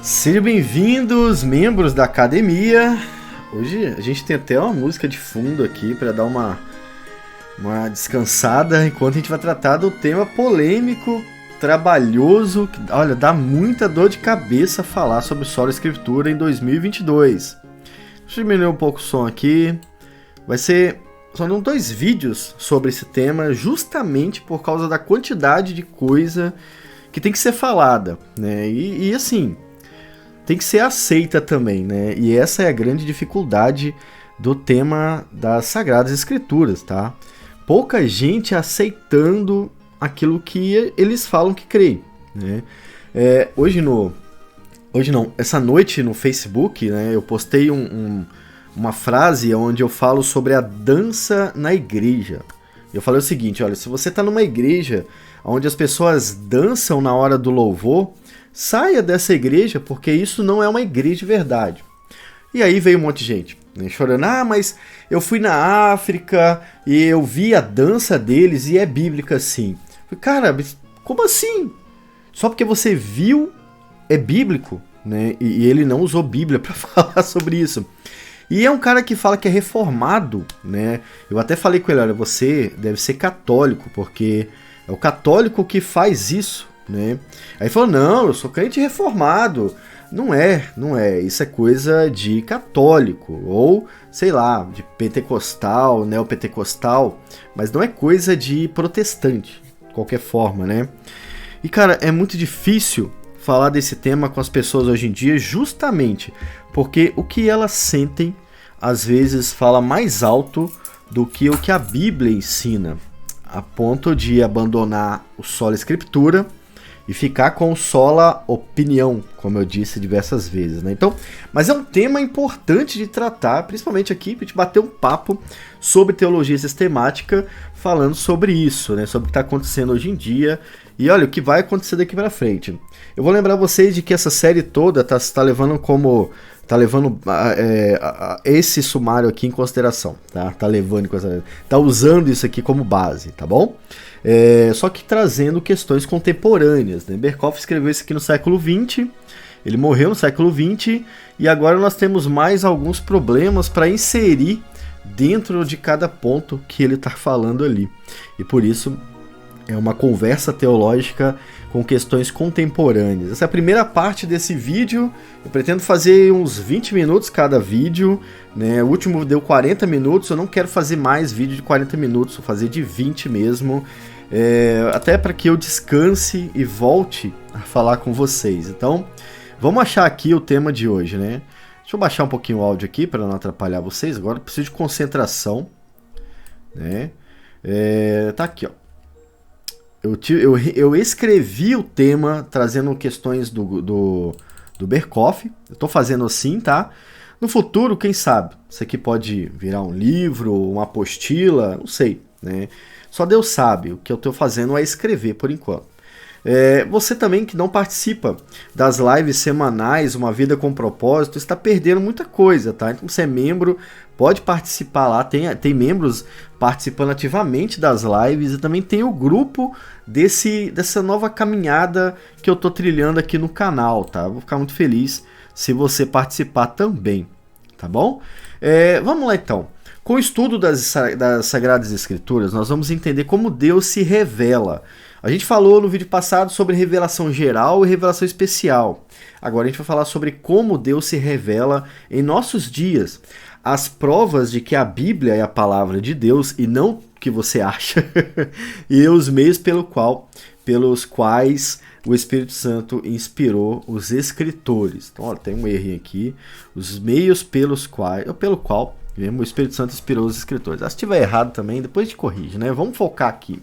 Sejam bem-vindos, membros da academia. Hoje a gente tem até uma música de fundo aqui para dar uma descansada enquanto a gente vai tratar do tema polêmico, trabalhoso, que, olha, dá muita dor de cabeça falar sobre Sola Escritura em 2022. Deixa eu diminuir um pouco o som aqui. São 2 vídeos sobre esse tema, justamente por causa da quantidade de coisa que tem que ser falada, né? E assim, tem que ser aceita também, né? E essa é a grande dificuldade do tema das Sagradas Escrituras, tá? Pouca gente aceitando aquilo que eles falam que creem, né? Essa noite no Facebook, né, eu postei uma frase onde eu falo sobre a dança na igreja. Eu falei o seguinte, olha, se você está numa igreja onde as pessoas dançam na hora do louvor, saia dessa igreja, porque isso não é uma igreja de verdade. E aí veio um monte de gente, né, chorando, mas eu fui na África e eu vi a dança deles e é bíblica sim. Cara, como assim? Só porque você viu é bíblico, né? E ele não usou Bíblia para falar sobre isso. E é um cara que fala que é reformado, né? Eu até falei com ele, olha, você deve ser católico, porque é o católico que faz isso, né? Aí ele falou, não, eu sou crente reformado. Não é. Isso é coisa de católico, ou, sei lá, de pentecostal, neopentecostal, mas não é coisa de protestante, de qualquer forma, né? E, cara, é muito difícil falar desse tema com as pessoas hoje em dia, justamente porque o que elas sentem, às vezes, fala mais alto do que o que a Bíblia ensina, a ponto de abandonar o sola escritura e ficar com o sola opinião, como eu disse diversas vezes, né? Então, mas é um tema importante de tratar, principalmente aqui, para a gente bater um papo sobre teologia sistemática, falando sobre isso, né? Sobre o que está acontecendo hoje em dia e olha, o que vai acontecer daqui para frente. Eu vou lembrar vocês de que essa série toda tá levando esse sumário aqui em consideração, tá? Tá usando isso aqui como base, tá bom? Só que trazendo questões contemporâneas, né? Berkhof escreveu isso aqui no século XX, ele morreu no século XX e agora nós temos mais alguns problemas para inserir dentro de cada ponto que ele está falando ali. E por isso é uma conversa teológica com questões contemporâneas. Essa é a primeira parte desse vídeo. Eu pretendo fazer uns 20 minutos cada vídeo, né? O último deu 40 minutos. Eu não quero fazer mais vídeo de 40 minutos, vou fazer de 20 mesmo. Até para que eu descanse e volte a falar com vocês. Então, vamos achar aqui o tema de hoje, né? Deixa eu baixar um pouquinho o áudio aqui para não atrapalhar vocês. Agora eu preciso de concentração, né? Tá aqui, ó. Eu escrevi o tema trazendo questões do Berkhof. Eu estou fazendo assim, tá? No futuro, quem sabe? Isso aqui pode virar um livro, uma apostila, não sei, né? Só Deus sabe. O que eu estou fazendo é escrever por enquanto. Você também que não participa das lives semanais, Uma Vida com Propósito, está perdendo muita coisa, tá? Então você é membro, pode participar lá, tem membros participando ativamente das lives e também tem o grupo dessa nova caminhada que eu tô trilhando aqui no canal, tá? Vou ficar muito feliz se você participar também, tá bom? Vamos lá então. Com o estudo das Sagradas Escrituras, nós vamos entender como Deus se revela. A gente falou no vídeo passado sobre revelação geral e revelação especial. Agora a gente vai falar sobre como Deus se revela em nossos dias. As provas de que a Bíblia é a palavra de Deus e não o que você acha. E os meios pelos quais o Espírito Santo inspirou os escritores. Então, ó, tem um erro aqui. Os meios pelo qual mesmo o Espírito Santo inspirou os escritores. Se estiver errado também, depois a gente corrige, né? Vamos focar aqui.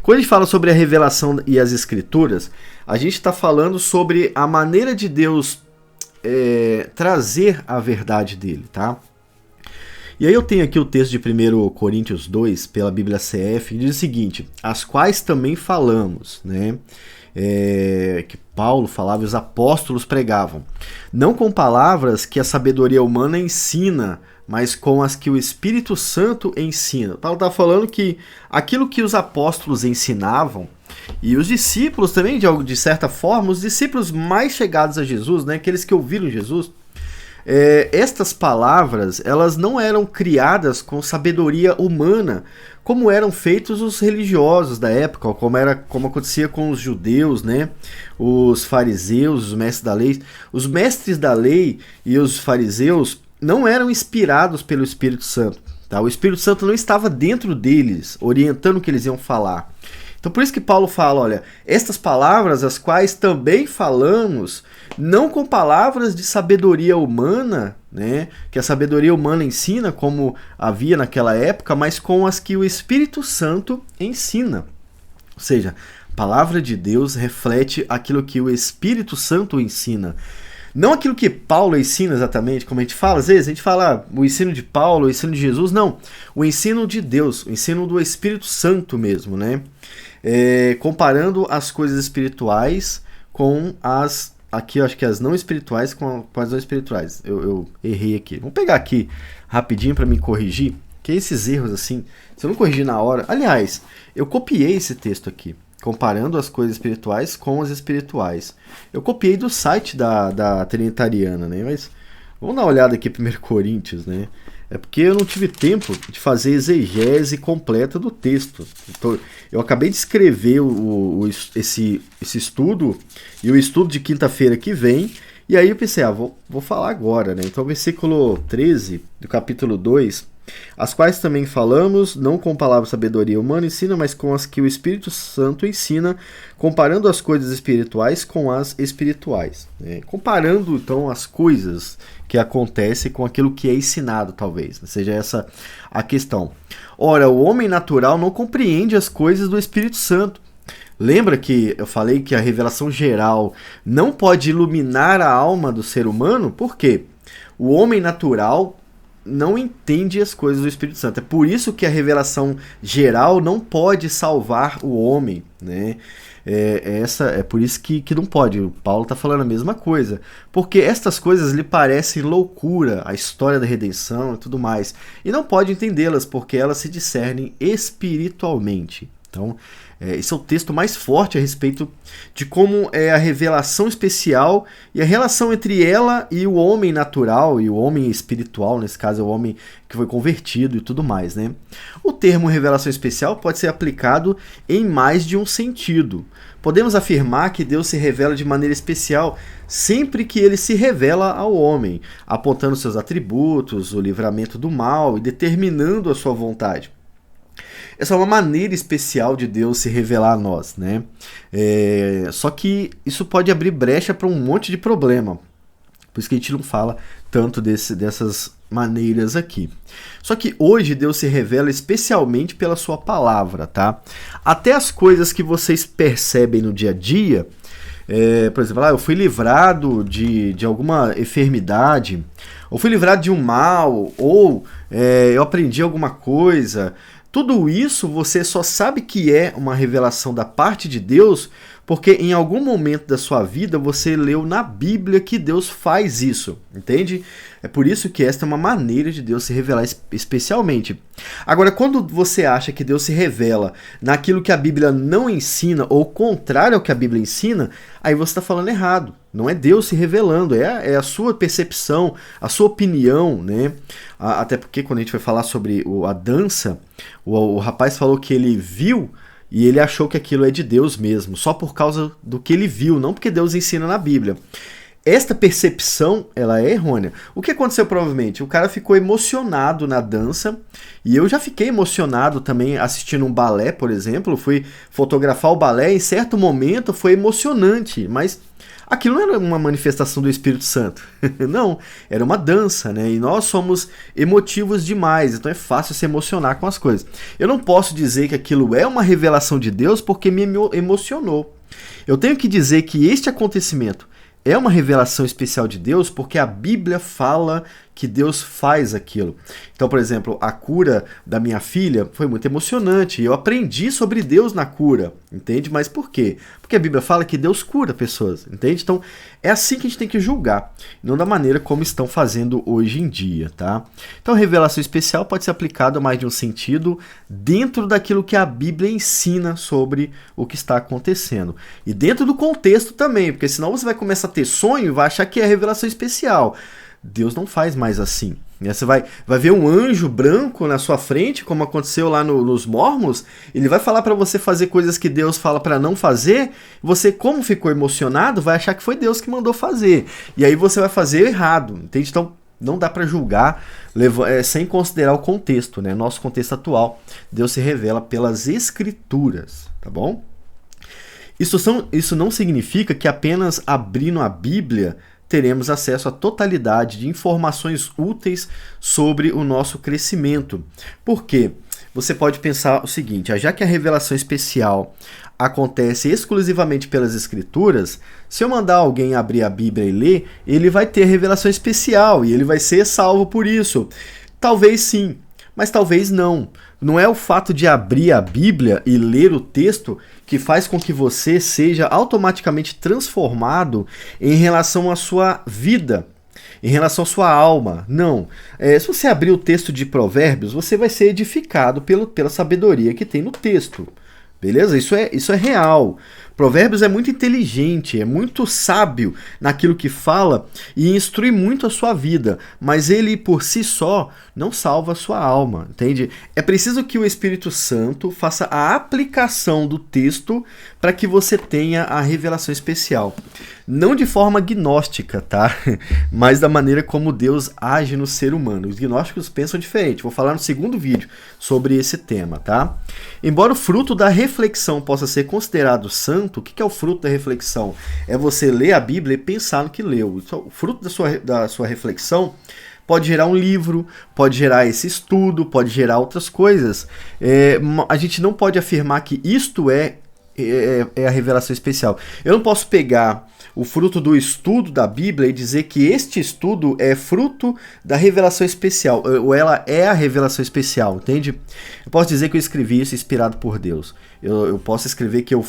Quando a gente fala sobre a revelação e as escrituras, a gente está falando sobre a maneira de Deus trazer a verdade dele, tá? E aí eu tenho aqui o texto de 1 Coríntios 2, pela Bíblia CF, que diz o seguinte: as quais também falamos, né? Que Paulo falava e os apóstolos pregavam, não com palavras que a sabedoria humana ensina, mas com as que o Espírito Santo ensina. Paulo está falando que aquilo que os apóstolos ensinavam E os discípulos também, de certa forma, os discípulos mais chegados a Jesus, né, aqueles que ouviram Jesus, estas palavras, elas não eram criadas com sabedoria humana, como eram feitos os religiosos da época, como acontecia com os judeus, né? Os fariseus, os mestres da lei. Os mestres da lei e os fariseus não eram inspirados pelo Espírito Santo. Tá? O Espírito Santo não estava dentro deles, orientando o que eles iam falar. Então por isso que Paulo fala, olha, estas palavras, as quais também falamos, não com palavras de sabedoria humana, né, que a sabedoria humana ensina, como havia naquela época, mas com as que o Espírito Santo ensina. Ou seja, a palavra de Deus reflete aquilo que o Espírito Santo ensina. Não aquilo que Paulo ensina exatamente, como a gente fala, às vezes a gente fala o ensino de Paulo, o ensino de Jesus, não. O ensino de Deus, o ensino do Espírito Santo mesmo, né? Comparando as coisas espirituais com as... Aqui eu acho que as não espirituais com as não espirituais. Eu errei aqui. Vamos pegar aqui rapidinho para me corrigir, que esses erros assim, se eu não corrigir na hora... Aliás, eu copiei esse texto aqui, comparando as coisas espirituais com as espirituais. Eu copiei do site da Trinitariana, né? Mas vamos dar uma olhada aqui em 1 Coríntios, né? É porque eu não tive tempo de fazer exegese completa do texto. Então, eu acabei de escrever esse estudo e o estudo de quinta-feira que vem. E aí eu pensei, vou falar agora, né? Então, versículo 13 do capítulo 2. As quais também falamos, não com palavras de sabedoria humana ensina, mas com as que o Espírito Santo ensina, comparando as coisas espirituais com as espirituais. Né? Comparando, então, as coisas que acontecem com aquilo que é ensinado, talvez. Seja essa a questão. Ora, o homem natural não compreende as coisas do Espírito Santo. Lembra que eu falei que a revelação geral não pode iluminar a alma do ser humano? Por quê? O homem natural não entende as coisas do Espírito Santo. É por isso que a revelação geral não pode salvar o homem, né? É por isso que não pode. O Paulo está falando a mesma coisa. Porque estas coisas lhe parecem loucura, a história da redenção e tudo mais. E não pode entendê-las, porque elas se discernem espiritualmente. Então, esse é o texto mais forte a respeito de como é a revelação especial e a relação entre ela e o homem natural e o homem espiritual, nesse caso é o homem que foi convertido e tudo mais, né? O termo revelação especial pode ser aplicado em mais de um sentido. Podemos afirmar que Deus se revela de maneira especial sempre que ele se revela ao homem, apontando seus atributos, o livramento do mal e determinando a sua vontade. Essa é uma maneira especial de Deus se revelar a nós, né? Só que isso pode abrir brecha para um monte de problema. Por isso que a gente não fala tanto dessas maneiras aqui. Só que hoje Deus se revela especialmente pela sua palavra, tá? Até as coisas que vocês percebem no dia a dia, por exemplo, eu fui livrado de alguma enfermidade, ou fui livrado de um mal, ou eu aprendi alguma coisa. Tudo isso você só sabe que é uma revelação da parte de Deus porque em algum momento da sua vida você leu na Bíblia que Deus faz isso, entende? É por isso que esta é uma maneira de Deus se revelar especialmente. Agora, quando você acha que Deus se revela naquilo que a Bíblia não ensina ou contrário ao que a Bíblia ensina, aí você está falando errado. Não é Deus se revelando, é a sua percepção, a sua opinião, né? Até porque quando a gente vai falar sobre a dança, o rapaz falou que ele viu e ele achou que aquilo é de Deus mesmo, só por causa do que ele viu, não porque Deus ensina na Bíblia. Esta percepção, ela é errônea. O que aconteceu provavelmente? O cara ficou emocionado na dança, e eu já fiquei emocionado também assistindo um balé, por exemplo, fui fotografar o balé, em certo momento foi emocionante, mas aquilo não era uma manifestação do Espírito Santo, não, era uma dança, né? E nós somos emotivos demais, então é fácil se emocionar com as coisas. Eu não posso dizer que aquilo é uma revelação de Deus porque me emocionou. Eu tenho que dizer que este acontecimento é uma revelação especial de Deus porque a Bíblia fala que Deus faz aquilo. Então, por exemplo, a cura da minha filha foi muito emocionante. Eu aprendi sobre Deus na cura, entende? Mas por quê? Porque a Bíblia fala que Deus cura pessoas, entende? Então, é assim que a gente tem que julgar, não da maneira como estão fazendo hoje em dia, tá? Então, revelação especial pode ser aplicada a mais de um sentido dentro daquilo que a Bíblia ensina sobre o que está acontecendo. E dentro do contexto também, porque senão você vai começar a ter sonho e vai achar que é revelação especial. Deus não faz mais assim. Você vai ver um anjo branco na sua frente, como aconteceu lá nos Mormons, ele vai falar para você fazer coisas que Deus fala para não fazer, você, como ficou emocionado, vai achar que foi Deus que mandou fazer. E aí você vai fazer errado, entende? Então, não dá para julgar sem considerar o contexto, né? Nosso contexto atual. Deus se revela pelas Escrituras, tá bom? Isso não significa que apenas abrindo a Bíblia teremos acesso à totalidade de informações úteis sobre o nosso crescimento. Por quê? Você pode pensar o seguinte, já que a revelação especial acontece exclusivamente pelas Escrituras, se eu mandar alguém abrir a Bíblia e ler, ele vai ter revelação especial e ele vai ser salvo por isso. Talvez sim, mas talvez não. Não é o fato de abrir a Bíblia e ler o texto que faz com que você seja automaticamente transformado em relação à sua vida, em relação à sua alma. Não. Se você abrir o texto de Provérbios, você vai ser edificado pela sabedoria que tem no texto. Beleza? Isso é real. Provérbios é muito inteligente, é muito sábio naquilo que fala e instrui muito a sua vida, mas ele por si só não salva a sua alma, entende? É preciso que o Espírito Santo faça a aplicação do texto para que você tenha a revelação especial. Não de forma gnóstica, tá? Mas da maneira como Deus age no ser humano. Os gnósticos pensam diferente. Vou falar no segundo vídeo sobre esse tema, tá? Embora o fruto da reflexão possa ser considerado santo, o que é o fruto da reflexão? É você ler a Bíblia e pensar no que leu. O fruto da sua reflexão pode gerar um livro, pode gerar esse estudo, pode gerar outras coisas. A gente não pode afirmar que isto é a revelação especial. Eu não posso pegar o fruto do estudo da Bíblia e dizer que este estudo é fruto da revelação especial, ou ela é a revelação especial, entende? Eu posso dizer que eu escrevi isso inspirado por Deus. Eu posso escrever que eu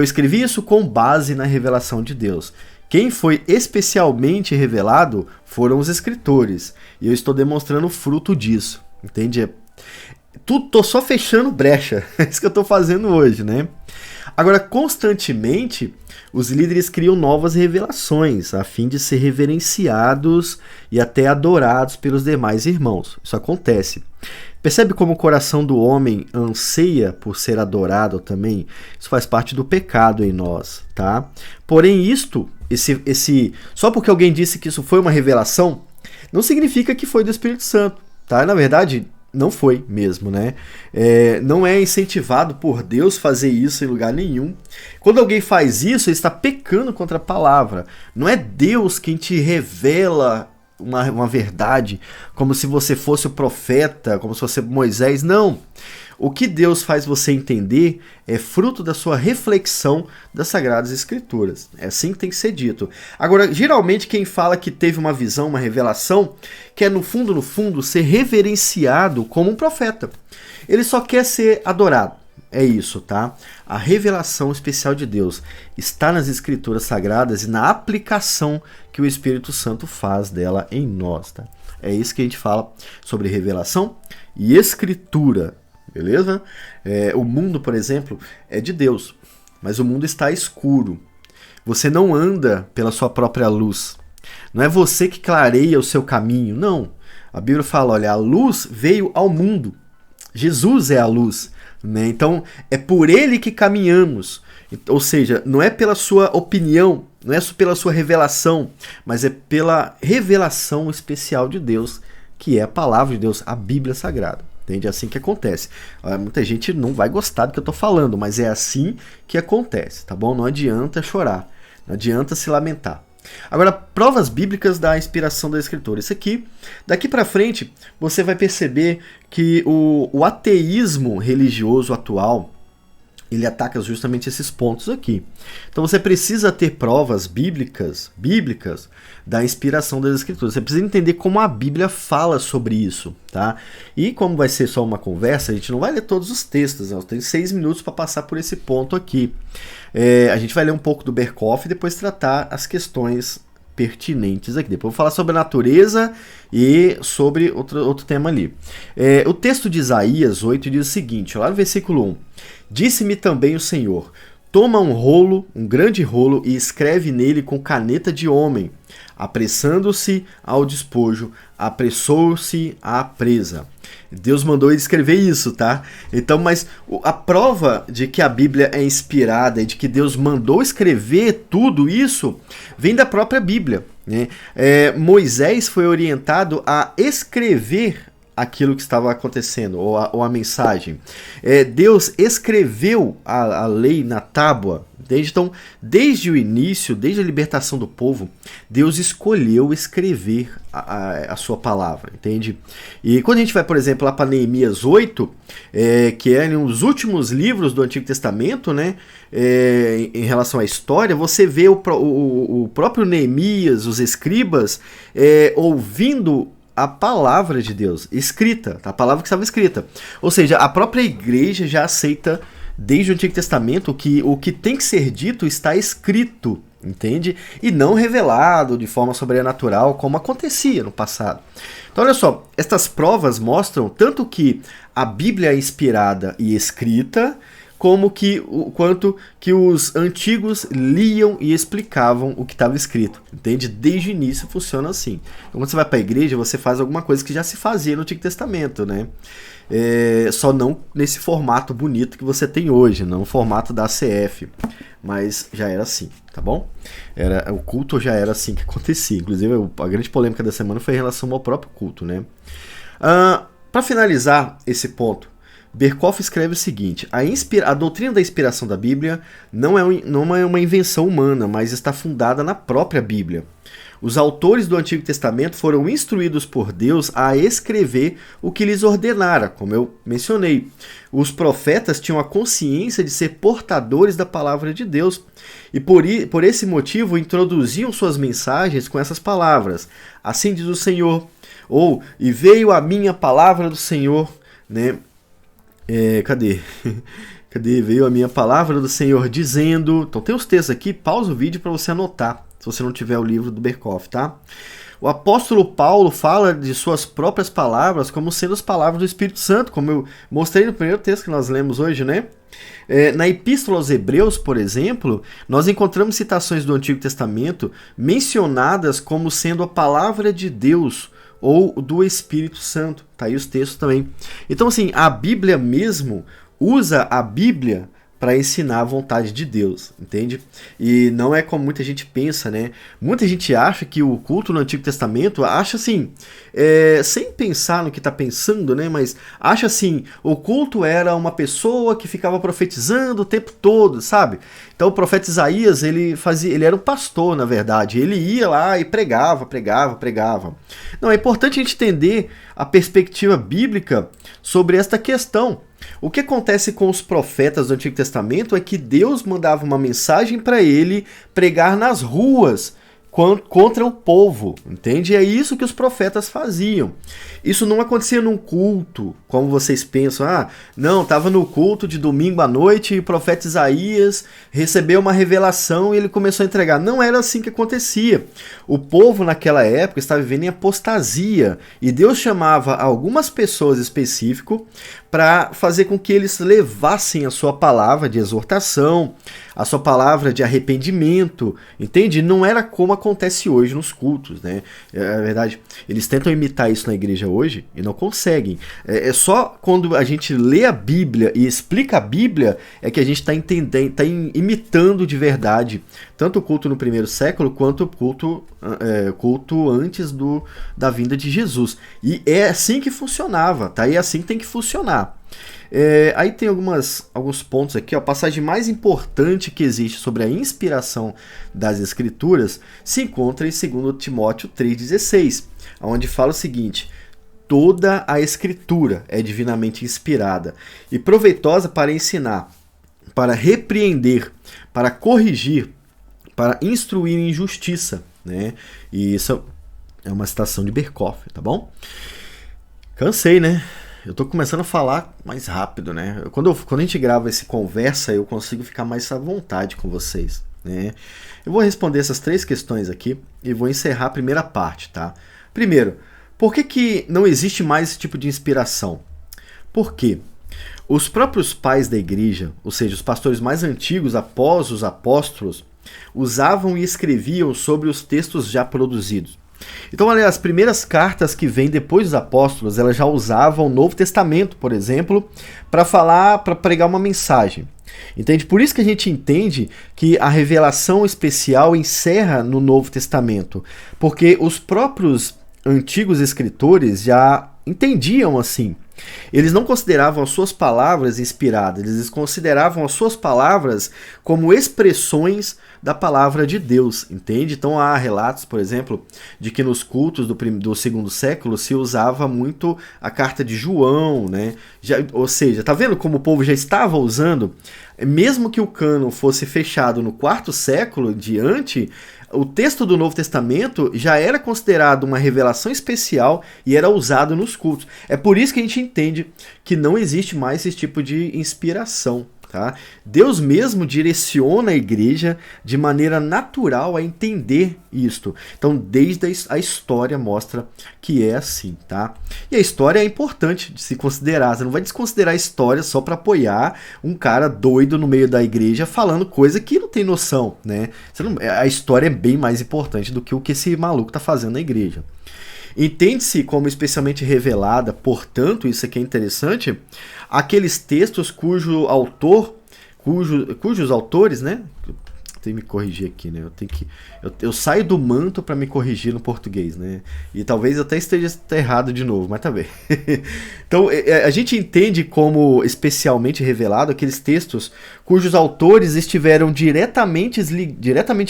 escrevi isso com base na revelação de Deus. Quem foi especialmente revelado foram os escritores. E eu estou demonstrando o fruto disso, entende? Tô só fechando brecha. É isso que eu estou fazendo hoje, né? Agora, constantemente, os líderes criam novas revelações, a fim de ser reverenciados e até adorados pelos demais irmãos. Isso acontece. Percebe como o coração do homem anseia por ser adorado também? Isso faz parte do pecado em nós, tá? Porém, só porque alguém disse que isso foi uma revelação, não significa que foi do Espírito Santo, tá? Na verdade, não foi mesmo, né? Não é incentivado por Deus fazer isso em lugar nenhum. Quando alguém faz isso, ele está pecando contra a palavra. Não é Deus quem te revela uma verdade, como se você fosse o profeta, como se fosse Moisés. Não. O que Deus faz você entender é fruto da sua reflexão das Sagradas Escrituras. É assim que tem que ser dito. Agora, geralmente quem fala que teve uma visão, uma revelação, quer no fundo, ser reverenciado como um profeta. Ele só quer ser adorado. É isso, tá? A revelação especial de Deus está nas Escrituras Sagradas e na aplicação que o Espírito Santo faz dela em nós, tá? É isso que a gente fala sobre revelação e Escritura. Beleza? O mundo, por exemplo, é de Deus, mas o mundo está escuro. Você não anda pela sua própria luz. Não é você que clareia o seu caminho, não. A Bíblia fala, olha, a luz veio ao mundo. Jesus é a luz, né? Então, é por ele que caminhamos. Ou seja, não é pela sua opinião, não é pela sua revelação, mas é pela revelação especial de Deus, que é a palavra de Deus, a Bíblia Sagrada. Entende? É assim que acontece. Muita gente não vai gostar do que eu estou falando, mas é assim que acontece, tá bom? Não adianta chorar, não adianta se lamentar. Agora, provas bíblicas da inspiração da Escritura. Isso aqui, daqui para frente, você vai perceber que o ateísmo religioso atual, ele ataca justamente esses pontos aqui. Então você precisa ter provas bíblicas da inspiração das Escrituras. Você precisa entender como a Bíblia fala sobre isso, tá? E como vai ser só uma conversa, a gente não vai ler todos os textos, né? Tem 6 minutos para passar por esse ponto aqui. A gente vai ler um pouco do Berkhof e depois tratar as questões pertinentes aqui. Depois eu vou falar sobre a natureza e sobre outro tema ali. O texto de Isaías 8 diz o seguinte, lá no versículo 1. Disse-me também o Senhor, toma um rolo, um grande rolo, e escreve nele com caneta de homem. Apressando-se ao despojo, apressou-se à presa. Deus mandou ele escrever isso, tá? Então, mas a prova de que a Bíblia é inspirada e de que Deus mandou escrever tudo isso vem da própria Bíblia, né? Moisés foi orientado a escrever aquilo que estava acontecendo, ou a mensagem. Deus escreveu a lei na tábua. Então, desde o início, desde a libertação do povo, Deus escolheu escrever a sua palavra, entende? E quando a gente vai, por exemplo, lá para Neemias 8, que é um dos últimos livros do Antigo Testamento, né, em relação à história, você vê o próprio Neemias, os escribas, ouvindo a palavra de Deus escrita, a palavra que estava escrita. Ou seja, a própria igreja já aceita desde o Antigo Testamento que o que tem que ser dito está escrito, entende? E não revelado de forma sobrenatural como acontecia no passado. Então olha só, estas provas mostram tanto que a Bíblia é inspirada e escrita, como quanto que os antigos liam e explicavam o que estava escrito, entende? Desde o início funciona assim. Então, quando você vai para a igreja, você faz alguma coisa que já se fazia no Antigo Testamento, né? Só não nesse formato bonito que você tem hoje, não o formato da ACF, mas já era assim, tá bom? O culto já era assim que acontecia, inclusive a grande polêmica da semana foi em relação ao próprio culto, né? Para finalizar esse ponto, Berkhof escreve o seguinte, a doutrina da inspiração da Bíblia não é uma invenção humana, mas está fundada na própria Bíblia. Os autores do Antigo Testamento foram instruídos por Deus a escrever o que lhes ordenara, como eu mencionei. Os profetas tinham a consciência de ser portadores da palavra de Deus e por esse motivo introduziam suas mensagens com essas palavras. Assim diz o Senhor, ou e veio a minha palavra do Senhor, né? Cadê? Veio a minha palavra do Senhor dizendo... Então tem os textos aqui, pausa o vídeo para você anotar, se você não tiver o livro do Berkhof, tá? O apóstolo Paulo fala de suas próprias palavras como sendo as palavras do Espírito Santo, como eu mostrei no primeiro texto que nós lemos hoje, né? Na Epístola aos Hebreus, por exemplo, nós encontramos citações do Antigo Testamento mencionadas como sendo a palavra de Deus, ou do Espírito Santo, tá aí os textos também. Então assim, a Bíblia mesmo usa a Bíblia para ensinar a vontade de Deus, entende? E não é como muita gente pensa, né? Muita gente acha que o culto no Antigo Testamento, acha assim, sem pensar no que está pensando, né? Mas acha assim, o culto era uma pessoa que ficava profetizando o tempo todo, sabe? Então o profeta Isaías, ele era um pastor, na verdade. Ele ia lá e pregava. Não, é importante a gente entender a perspectiva bíblica sobre esta questão. O que acontece com os profetas do Antigo Testamento é que Deus mandava uma mensagem para ele pregar nas ruas contra o povo, entende? E é isso que os profetas faziam. Isso não acontecia num culto, como vocês pensam. Não, estava no culto de domingo à noite e o profeta Isaías recebeu uma revelação e ele começou a entregar. Não era assim que acontecia. O povo naquela época estava vivendo em apostasia e Deus chamava algumas pessoas específicas para fazer com que eles levassem a sua palavra de exortação, a sua palavra de arrependimento, entende? Não era como acontece hoje nos cultos, né? É verdade, eles tentam imitar isso na igreja hoje e não conseguem. É só quando a gente lê a Bíblia e explica a Bíblia é que a gente está entendendo, está imitando de verdade tanto o culto no primeiro século quanto o culto antes da vinda de Jesus. E é assim que funcionava, tá? E é assim que tem que funcionar. Aí tem alguns pontos aqui. A passagem mais importante que existe sobre a inspiração das Escrituras se encontra em 2 Timóteo 3,16, onde fala o seguinte: toda a Escritura é divinamente inspirada e proveitosa para ensinar, para repreender, para corrigir, para instruir em justiça, né? E isso é uma citação de Berkhof, tá bom? Cansei, né? Eu tô começando a falar mais rápido, né? Quando a gente grava esse conversa, eu consigo ficar mais à vontade com vocês, né? Eu vou responder essas 3 questões aqui e vou encerrar a primeira parte, tá? Primeiro, por que não existe mais esse tipo de inspiração? Por quê? Os próprios pais da igreja, ou seja, os pastores mais antigos após os apóstolos, usavam e escreviam sobre os textos já produzidos. Então, olha, as primeiras cartas que vêm depois dos apóstolos, elas já usavam o Novo Testamento, por exemplo, para pregar uma mensagem. Entende? Por isso que a gente entende que a revelação especial encerra no Novo Testamento, porque os próprios antigos escritores já entendiam assim. Eles não consideravam as suas palavras inspiradas, eles consideravam as suas palavras como expressões da palavra de Deus, entende? Então há relatos, por exemplo, de que nos cultos do segundo século se usava muito a carta de João, né? Ou seja, tá vendo como o povo já estava usando? Mesmo que o cânon fosse fechado no 4º século diante, o texto do Novo Testamento já era considerado uma revelação especial e era usado nos cultos. É por isso que a gente entende que não existe mais esse tipo de inspiração. Tá? Deus mesmo direciona a igreja de maneira natural a entender isto. Então, desde a história mostra que é assim, tá? E a história é importante de se considerar. Você não vai desconsiderar a história só para apoiar um cara doido no meio da igreja falando coisa que não tem noção, né? A história é bem mais importante do que o que esse maluco tá fazendo na igreja. Entende-se como especialmente revelada, portanto, isso aqui é interessante, aqueles textos cujos autores, né? Tem que me corrigir aqui, né? Eu saio do manto para me corrigir no português, né? E talvez eu até esteja errado de novo, mas tá bem. Então, a gente entende como especialmente revelado aqueles textos cujos autores estiveram diretamente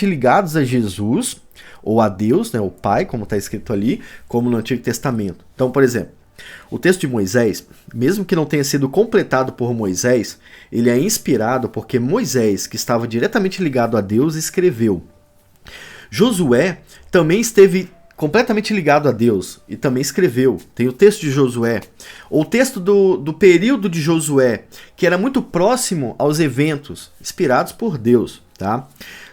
ligados a Jesus, ou a Deus, né, o Pai, como está escrito ali, como no Antigo Testamento. Então, por exemplo, o texto de Moisés, mesmo que não tenha sido completado por Moisés, ele é inspirado porque Moisés, que estava diretamente ligado a Deus, escreveu. Josué também esteve completamente ligado a Deus e também escreveu. Tem o texto de Josué, ou o texto do período de Josué, que era muito próximo aos eventos inspirados por Deus, tá?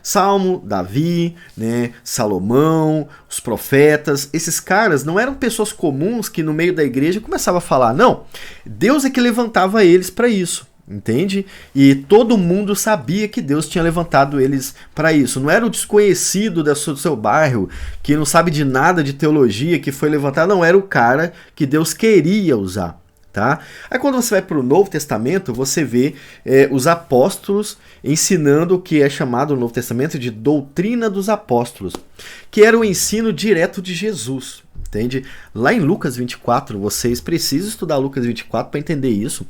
Salmo, Davi, né, Salomão, os profetas, esses caras não eram pessoas comuns que no meio da igreja começavam a falar, não, Deus é que levantava eles para isso, entende? E todo mundo sabia que Deus tinha levantado eles para isso, não era o desconhecido do seu bairro, que não sabe de nada de teologia, que foi levantado, não, era o cara que Deus queria usar. Tá? Aí quando você vai para o Novo Testamento, você vê os apóstolos ensinando o que é chamado no Novo Testamento de doutrina dos apóstolos, que era o ensino direto de Jesus, entende? Lá em Lucas 24, vocês precisam estudar Lucas 24 para entender isso.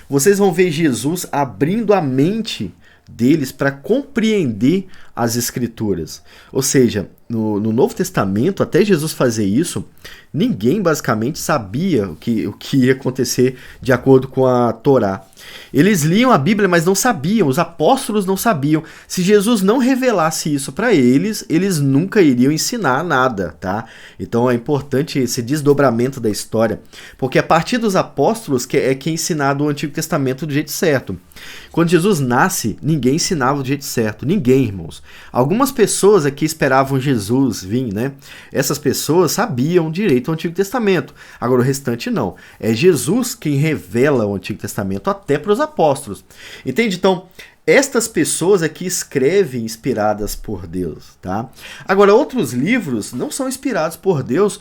Vocês vão ver Jesus abrindo a mente deles para compreender as Escrituras. Ou seja, no Novo Testamento, até Jesus fazer isso, ninguém basicamente sabia o que ia acontecer de acordo com a Torá. Eles liam a Bíblia, mas não sabiam, os apóstolos não sabiam. Se Jesus não revelasse isso para eles, eles nunca iriam ensinar nada, tá? Então é importante esse desdobramento da história, porque a partir dos apóstolos que é ensinado o Antigo Testamento do jeito certo. Quando Jesus nasce, ninguém ensinava do jeito certo, ninguém, irmãos. Algumas pessoas aqui esperavam Jesus vir, né? Essas pessoas sabiam direito o Antigo Testamento, agora o restante não. É Jesus quem revela o Antigo Testamento até para os apóstolos. Entende? Então, estas pessoas aqui escrevem inspiradas por Deus, tá? Agora, outros livros não são inspirados por Deus,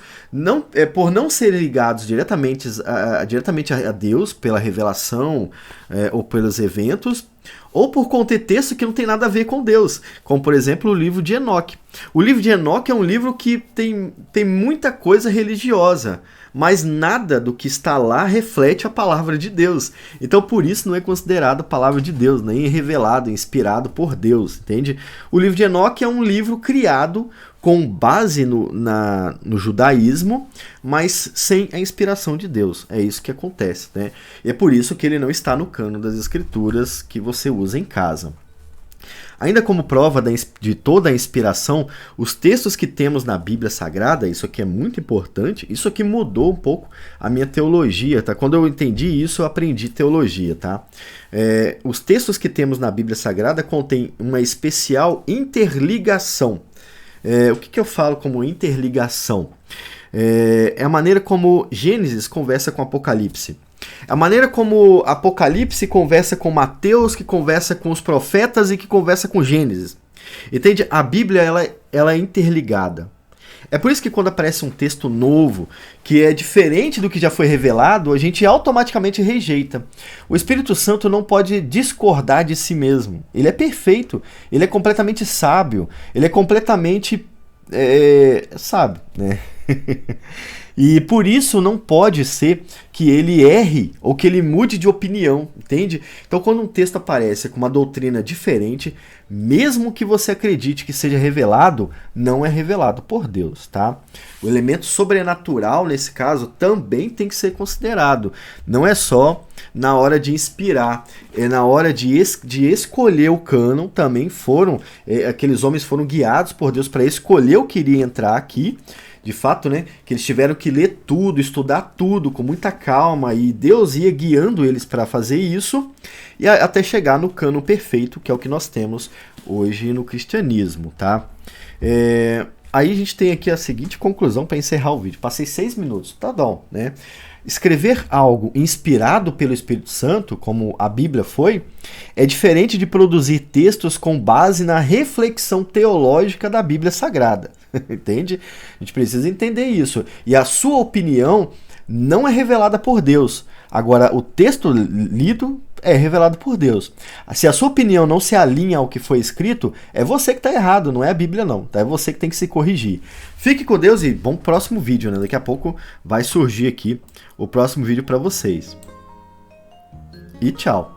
por não serem ligados diretamente a Deus, pela revelação ou pelos eventos, ou por conter texto que não tem nada a ver com Deus, como por exemplo o livro de Enoque. O livro de Enoque é um livro que tem muita coisa religiosa, mas nada do que está lá reflete a palavra de Deus. Então por isso não é considerado a palavra de Deus, nem revelado, inspirado por Deus, entende? O livro de Enoque é um livro criado com base no judaísmo, mas sem a inspiração de Deus. É isso que acontece, né? E é por isso que ele não está no cânon das escrituras que você usa em casa. Ainda como prova de toda a inspiração, os textos que temos na Bíblia Sagrada, isso aqui é muito importante, isso aqui mudou um pouco a minha teologia, tá? Quando eu entendi isso, eu aprendi teologia, tá? Os textos que temos na Bíblia Sagrada contêm uma especial interligação. O que eu falo como interligação? É a maneira como Gênesis conversa com Apocalipse. A maneira como Apocalipse conversa com Mateus, que conversa com os profetas e que conversa com Gênesis. Entende? A Bíblia ela é interligada. É por isso que quando aparece um texto novo, que é diferente do que já foi revelado, a gente automaticamente rejeita. O Espírito Santo não pode discordar de si mesmo. Ele é perfeito, ele é completamente sábio, ele é completamente sábio, né? E por isso não pode ser que ele erre ou que ele mude de opinião, entende? Então quando um texto aparece com uma doutrina diferente, mesmo que você acredite que seja revelado, não é revelado por Deus, tá? O elemento sobrenatural, nesse caso, também tem que ser considerado. Não é só na hora de inspirar, é na hora de escolher o cânon, também aqueles homens foram guiados por Deus para escolher o que iria entrar aqui. De fato, né, que eles tiveram que ler tudo, estudar tudo com muita calma, e Deus ia guiando eles para fazer isso, e até chegar no cânon perfeito, que é o que nós temos hoje no cristianismo, tá? Aí a gente tem aqui a seguinte conclusão para encerrar o vídeo. Passei 6 minutos, tá bom, né? Escrever algo inspirado pelo Espírito Santo, como a Bíblia foi, é diferente de produzir textos com base na reflexão teológica da Bíblia Sagrada. Entende? A gente precisa entender isso. E a sua opinião não é revelada por Deus. Agora, o texto lido é revelado por Deus. Se a sua opinião não se alinha ao que foi escrito, é você que está errado, não é a Bíblia não. Tá? É você que tem que se corrigir. Fique com Deus e bom próximo vídeo, né? Daqui a pouco vai surgir aqui o próximo vídeo para vocês. E tchau.